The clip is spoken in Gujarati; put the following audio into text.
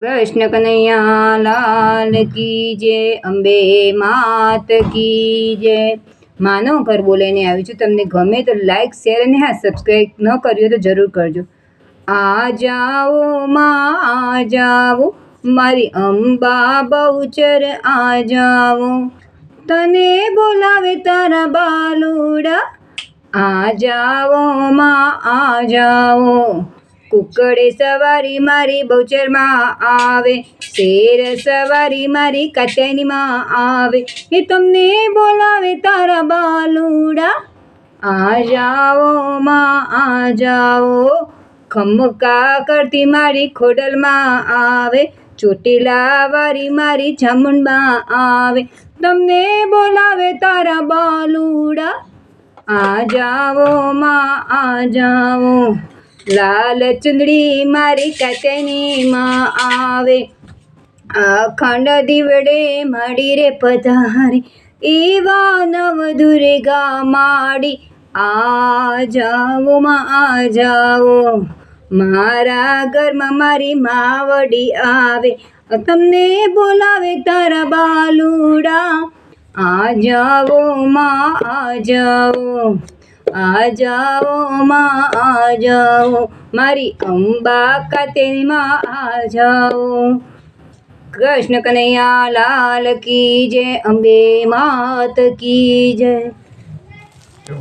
કૃષ્ણ કનૈયા લાલ કી જય, અંબે માત કી જય। માનો ઘર બોલાઈને આવી છું। તમને ગમે તો લાઈક શેર અને હા સબસ્ક્રાઈબ ન કર્યું તો જરૂર કરજો। આ જાઓ માં આ જાઓ, મારી અંબા બહુચર આ જાઓ, તને બોલાવે તારા બાલુડા, આ જાઓ માં આ જાઓ। કુકડે સવારી મારી બહુચરમાં આવે, શેર સવારી મારી કાત્યાયનીમાં આવે, એ તમને બોલાવે તારા બાલુડા, આ જાઓ માં આ જાઓ। ખમકા કરતી મારી ખોડલમાં આવે, ચોટીલા વારી મારી ચામુંડમાં આવે, તમને બોલાવે તારા બાલુડા, આ જાઓ માં આ જાઓ। લાલ ચુંદડી મારી કાત્યાયનીમાં આવે, અખંડ દીવડે માડી રે પધારી, એવા નવ દુર્ગા માડી, આ જાઓ માં આ જાઓ। મારા ઘરમાં મારી માવડી આવે, તમને બોલાવે તારા બાલુડા, આ જાઓ માં આ જાઓ, આ જાઓ માં આ જાઓ, મારી અંબા કાત્યાયનીમાં આ જાઓ। કૃષ્ણ કનૈયા લાલ કી જય, અંબે માત કી જય।